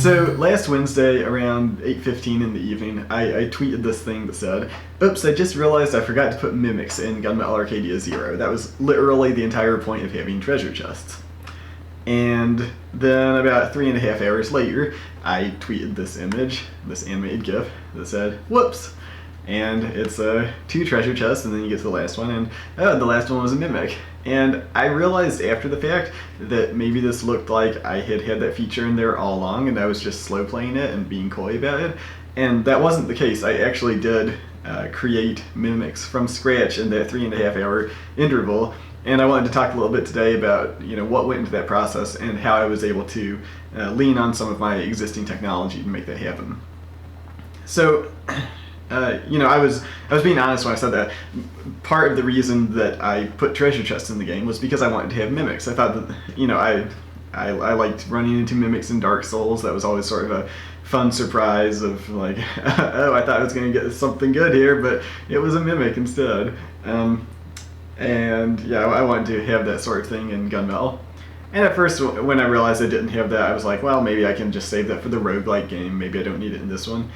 So last Wednesday around 8:15 in the evening, I tweeted this thing that said, "Oops, I just realized I forgot to put mimics in Gunmetal Arcadia Zero. That was literally the entire point of having treasure chests." And then about 3.5 hours later, I tweeted this image, this animated GIF that said, "Whoops." And it's 2 treasure chests, and then you get to the last one, and the last one was a mimic. And I realized after the fact that maybe this looked like I had that feature in there all along, and I was just slow playing it and being coy about it. And that wasn't the case. I actually did create mimics from scratch in that 3.5 hour interval. And I wanted to talk a little bit today about what went into that process and how I was able to lean on some of my existing technology to make that happen. So. I was being honest when I said that. Part of the reason that I put treasure chests in the game was because I wanted to have mimics. I thought that, I liked running into mimics in Dark Souls. That was always sort of a fun surprise of like, oh, I thought I was going to get something good here, but it was a mimic instead. And yeah, I wanted to have that sort of thing in Gunmetal. And at first, when I realized I didn't have that, I was like, well, maybe I can just save that for the roguelike game. Maybe I don't need it in this one.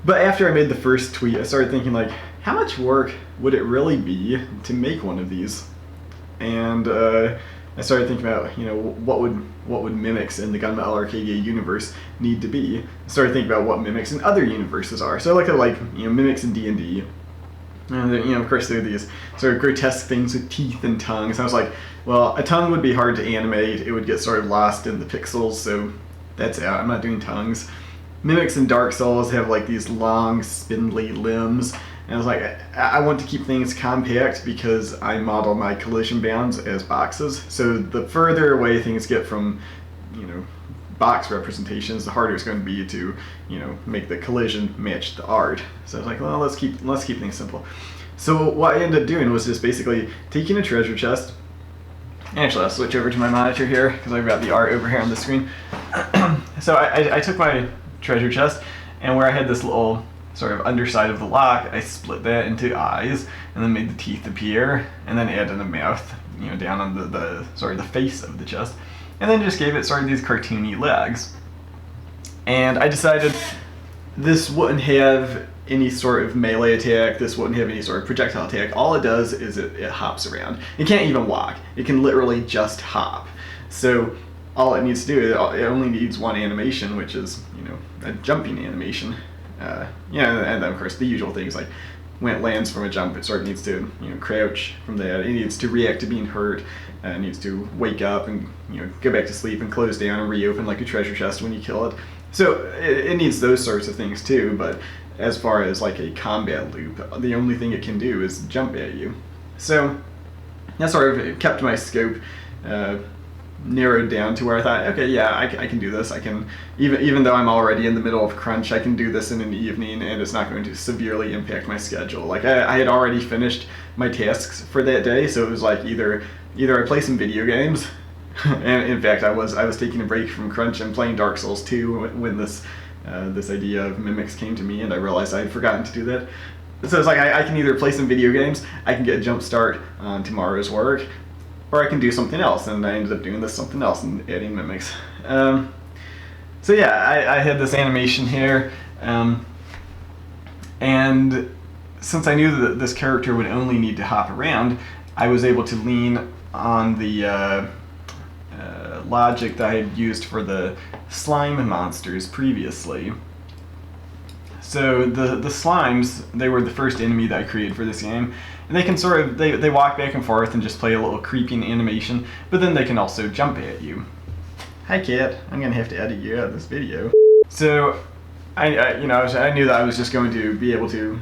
But after I made the first tweet, I started thinking, like, how much work would it really be to make one of these? And I started thinking about, what would mimics in the Gunmetal Arcadia universe need to be? I started thinking about what mimics in other universes are. So I looked at, mimics in D&D. And of course, there are these sort of grotesque things with teeth and tongues. I was like, well, a tongue would be hard to animate. It would get sort of lost in the pixels, so that's out. I'm not doing tongues. Mimics in Dark Souls have like these long, spindly limbs, and I was like, I want to keep things compact because I model my collision bounds as boxes. So the further away things get from, box representations, the harder it's going to be to, make the collision match the art. So I was like, well, let's keep things simple. So what I ended up doing was just basically taking a treasure chest. Actually, I'll switch over to my monitor here because I've got the art over here on the screen. So I took my treasure chest, and where I had this little sort of underside of the lock, I split that into eyes and then made the teeth appear, and then added a mouth, down on the sort of the face of the chest, and then just gave it sort of these cartoony legs. And I decided this wouldn't have any sort of melee attack, this wouldn't have any sort of projectile attack. All it does is it hops around. It can't even walk. It can literally just hop. So all it needs to do, it only needs one animation, which is, a jumping animation. And then of course the usual things like when it lands from a jump, it sort of needs to, crouch from that. It needs to react to being hurt. It needs to wake up and, go back to sleep and close down and reopen like a treasure chest when you kill it. So it needs those sorts of things too, but as far as like a combat loop, the only thing it can do is jump at you. So that sort of kept my scope narrowed down to where I thought, okay, yeah, I can do this. I can, even though I'm already in the middle of crunch, I can do this in an evening, and it's not going to severely impact my schedule. Like I had already finished my tasks for that day, so it was like either I play some video games, and in fact I was taking a break from crunch and playing Dark Souls 2 when this idea of mimics came to me, and I realized I had forgotten to do that. So it's like I can either play some video games, I can get a jump start on tomorrow's work, or I can do something else, and I ended up doing this something else and adding mimics. So yeah, I had this animation here, and since I knew that this character would only need to hop around, I was able to lean on the logic that I had used for the slime monsters previously. So the slimes, they were the first enemy that I created for this game, and they can sort of, they walk back and forth and just play a little creeping animation, but then they can also jump at you. Hi cat, I'm gonna have to edit you out of this video. So I knew that I was just going to be able to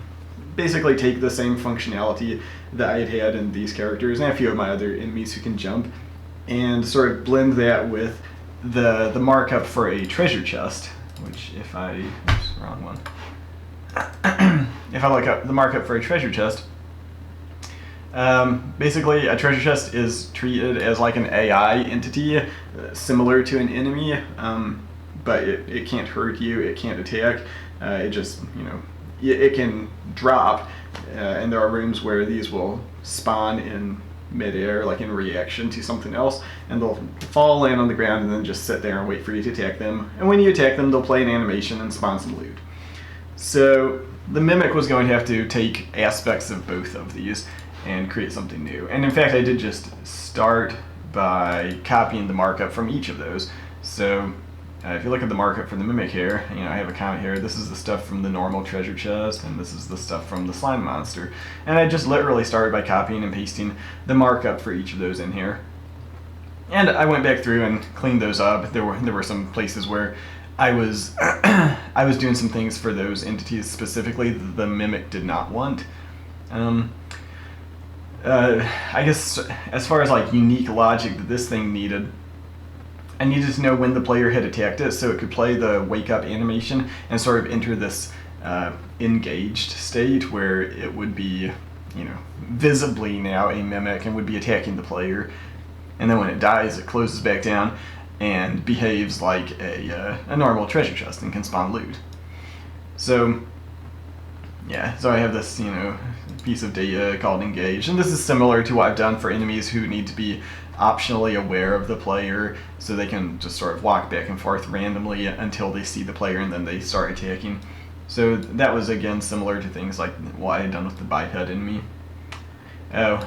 basically take the same functionality that I had had in these characters and a few of my other enemies who can jump, and sort of blend that with the markup for a treasure chest, which if I, oops, wrong one. If I look up the markup for a treasure chest, basically a treasure chest is treated as like an AI entity, similar to an enemy, but it can't hurt you, it can't attack, it just, it can drop, and there are rooms where these will spawn in midair, like in reaction to something else, and they'll fall, land on the ground, and then just sit there and wait for you to attack them. And when you attack them, they'll play an animation and spawn some loot. So the Mimic was going to have to take aspects of both of these and create something new. And in fact, I did just start by copying the markup from each of those. So if you look at the markup for the Mimic here, I have a comment here. This is the stuff from the normal treasure chest, and this is the stuff from the slime monster. And I just literally started by copying and pasting the markup for each of those in here. And I went back through and cleaned those up. There were some places where I was I was doing some things for those entities specifically that the Mimic did not want. I guess as far as like unique logic that this thing needed, I needed to know when the player had attacked it so it could play the wake up animation and sort of enter this engaged state where it would be, visibly now a Mimic and would be attacking the player. And then when it dies, it closes back down and behaves like a normal treasure chest and can spawn loot. So yeah, so I have this, piece of data called engage, and this is similar to what I've done for enemies who need to be optionally aware of the player, so they can just sort of walk back and forth randomly until they see the player and then they start attacking. So that was again similar to things like what I had done with the biped enemy. Oh,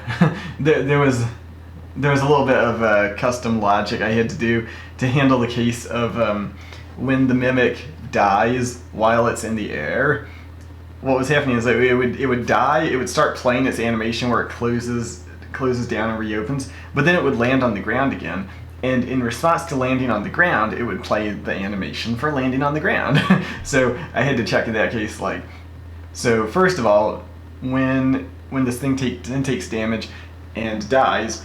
there was a little bit of custom logic I had to do to handle the case of when the Mimic dies while it's in the air. What was happening is that it would die, it would start playing its animation where it closes down and reopens, but then it would land on the ground again. And in response to landing on the ground, it would play the animation for landing on the ground. So I had to check in that case, so first of all, when this thing takes damage and dies,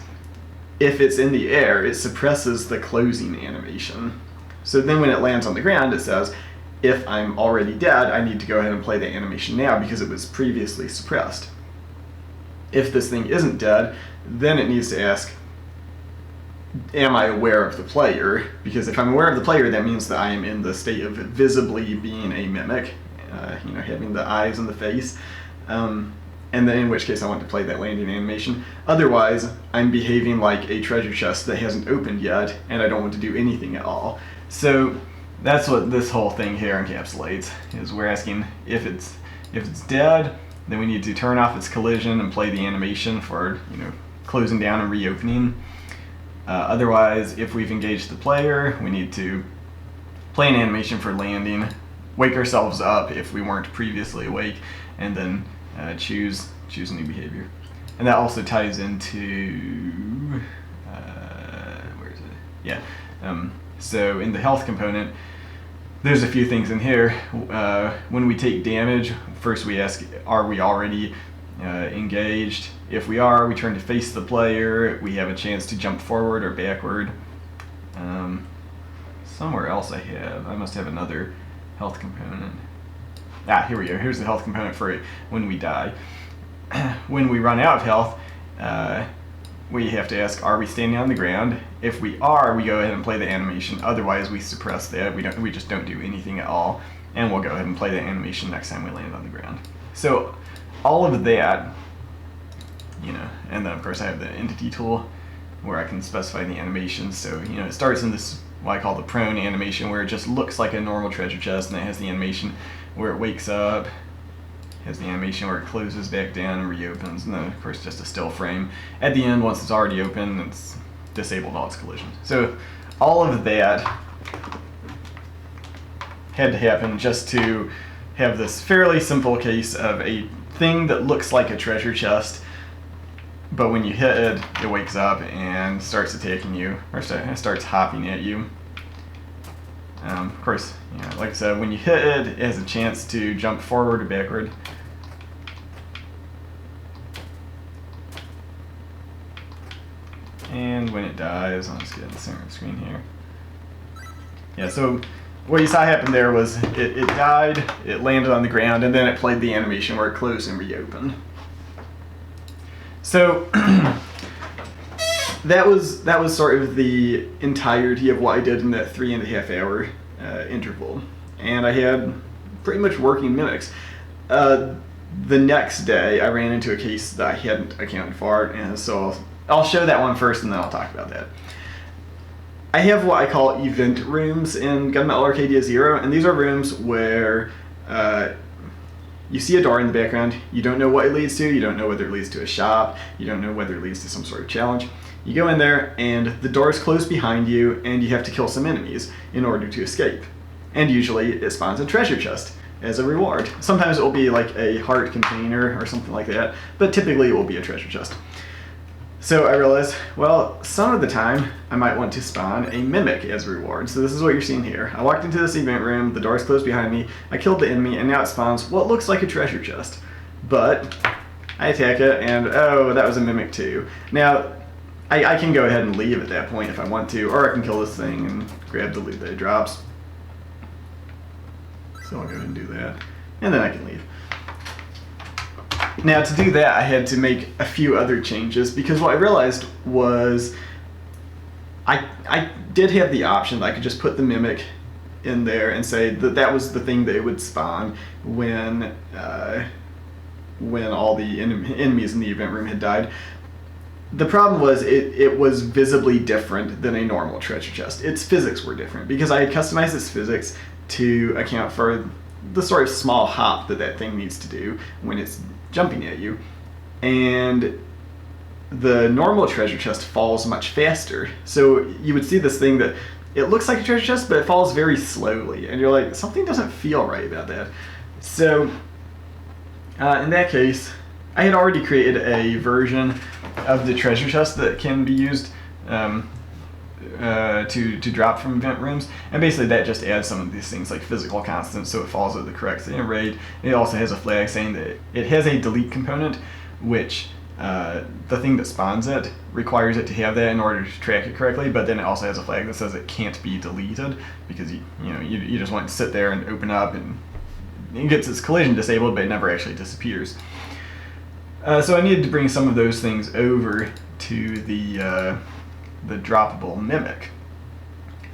if it's in the air, it suppresses the closing animation. So then when it lands on the ground, it says, if I'm already dead, I need to go ahead and play the animation now because it was previously suppressed. If this thing isn't dead, then it needs to ask, am I aware of the player? Because if I'm aware of the player, that means that I am in the state of visibly being a Mimic, having the eyes and the face. And then in which case I want to play that landing animation. Otherwise, I'm behaving like a treasure chest that hasn't opened yet, and I don't want to do anything at all. So that's what this whole thing here encapsulates, is we're asking if it's dead, then we need to turn off its collision and play the animation for closing down and reopening. Otherwise, if we've engaged the player, we need to play an animation for landing, wake ourselves up if we weren't previously awake, and then choose a new behavior. And that also ties into where is it? Yeah. So in the health component, there's a few things in here. When we take damage, first we ask, are we already engaged? If we are, we turn to face the player. We have a chance to jump forward or backward. Somewhere else I must have another health component. Here we go. Here's the health component for it when we die. When we run out of health, we have to ask, are we standing on the ground? If we are, we go ahead and play the animation. Otherwise, we suppress that. We just don't do anything at all, and we'll go ahead and play the animation next time we land on the ground. So all of that, and then of course I have the entity tool where I can specify the animation. So it starts in this what I call the prone animation, where it just looks like a normal treasure chest, and it has the animation where it wakes up, has the animation where it closes back down and reopens, and then of course just a still frame. At the end, once it's already open, it's disabled all its collisions. So all of that had to happen just to have this fairly simple case of a thing that looks like a treasure chest, but when you hit it, it wakes up and starts attacking you, or starts hopping at you. Of course, like I said, when you hit it, it has a chance to jump forward or backward. And when it dies, I'll just get in the center of the screen here. Yeah, so what you saw happen there was it died, it landed on the ground, and then it played the animation where it closed and reopened. So that was sort of the entirety of what I did in that 3.5 hour interval, and I had pretty much working mimics. The next day, I ran into a case that I hadn't accounted for, and so I'll show that one first and then I'll talk about that. I have what I call event rooms in Gunmetal Arcadia Zero, and these are rooms where you see a door in the background, you don't know what it leads to, you don't know whether it leads to a shop, you don't know whether it leads to some sort of challenge. You go in there and the door is closed behind you and you have to kill some enemies in order to escape. And usually it spawns a treasure chest as a reward. Sometimes it will be like a heart container or something like that, but typically it will be a treasure chest. So I realized, well, some of the time I might want to spawn a mimic as a reward. So this is what you're seeing here. I walked into this event room, the door's closed behind me, I killed the enemy, and now it spawns what looks like a treasure chest. But I attack it, and oh, that was a mimic too. Now, I can go ahead and leave at that point if I want to, or I can kill this thing and grab the loot that it drops. So I'll go ahead and do that, and then I can leave. Now to do that, I had to make a few other changes because what I realized was I did have the option that I could just put the mimic in there and say that that was the thing that it would spawn when all the enemies in the event room had died. The problem was it was visibly different than a normal treasure chest. Its physics were different because I had customized its physics to account for the sort of small hop that thing needs to do when it's jumping at you. And the normal treasure chest falls much faster. So you would see this thing that it looks like a treasure chest, but it falls very slowly. And you're like, something doesn't feel right about that. So in that case, I had already created a version of the treasure chest that can be used to drop from event rooms, and basically that just adds some of these things like physical constants so it falls at the correct rate. It also has a flag saying that it has a delete component, which the thing that spawns it requires it to have that in order to track it correctly, but then it also has a flag that says it can't be deleted because you just want it to sit there and open up and it gets its collision disabled, but it never actually disappears. So I needed to bring some of those things over to the droppable mimic.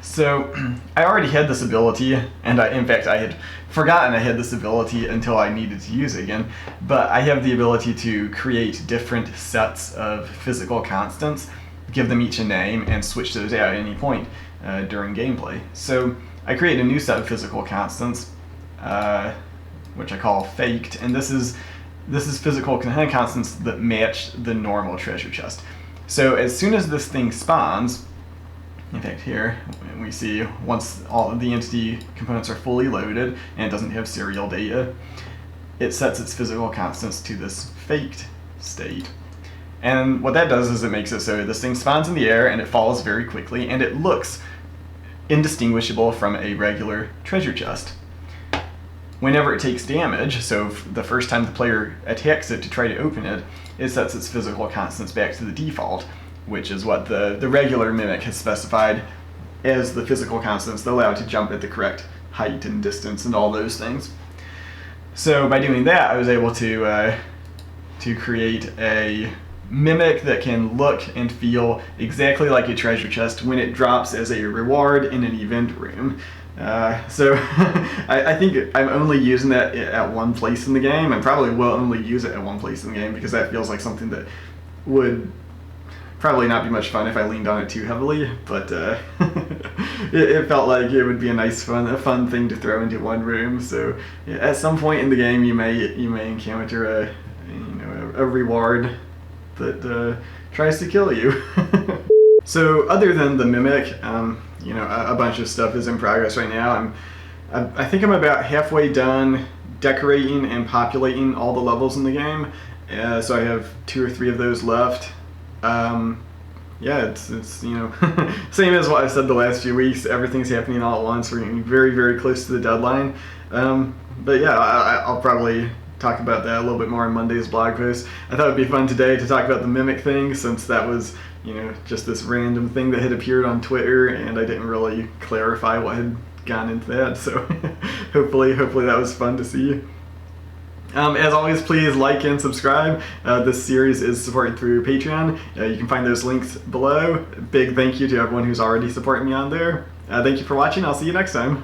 So I already had this ability, and in fact I had forgotten I had this ability until I needed to use it again, but I have the ability to create different sets of physical constants, give them each a name, and switch those out at any point during gameplay. So I created a new set of physical constants, which I call faked, and this is physical constants that match the normal treasure chest. So as soon as this thing spawns, in fact here we see once all of the entity components are fully loaded and it doesn't have serial data, it sets its physical constants to this faked state. And what that does is it makes it so this thing spawns in the air and it falls very quickly and it looks indistinguishable from a regular treasure chest. Whenever it takes damage, so the first time the player attacks it to try to open it, it sets its physical constants back to the default, which is what the regular mimic has specified as the physical constants that allow it to jump at the correct height and distance and all those things. So by doing that, I was able to create a mimic that can look and feel exactly like a treasure chest when it drops as a reward in an event room. So I think I'm only using that at one place in the game, and probably will only use it at one place in the game because that feels like something that would probably not be much fun if I leaned on it too heavily, but it felt like it would be a nice fun thing to throw into one room. So yeah, at some point in the game you may encounter a reward that tries to kill you. So other than the mimic, a bunch of stuff is in progress right now. I think I'm about halfway done decorating and populating all the levels in the game. So I have 2 or 3 of those left. It's same as what I've said the last few weeks. Everything's happening all at once. We're getting very, very close to the deadline. But yeah, I'll probably talk about that a little bit more in Monday's blog post. I thought it'd be fun today to talk about the mimic thing, since that was just this random thing that had appeared on Twitter and I didn't really clarify what had gone into that. So hopefully that was fun to see. As always, please like and subscribe. This series is supported through Patreon. You can find those links below. Big thank you to everyone who's already supporting me on there. Thank you for watching. I'll see you next time.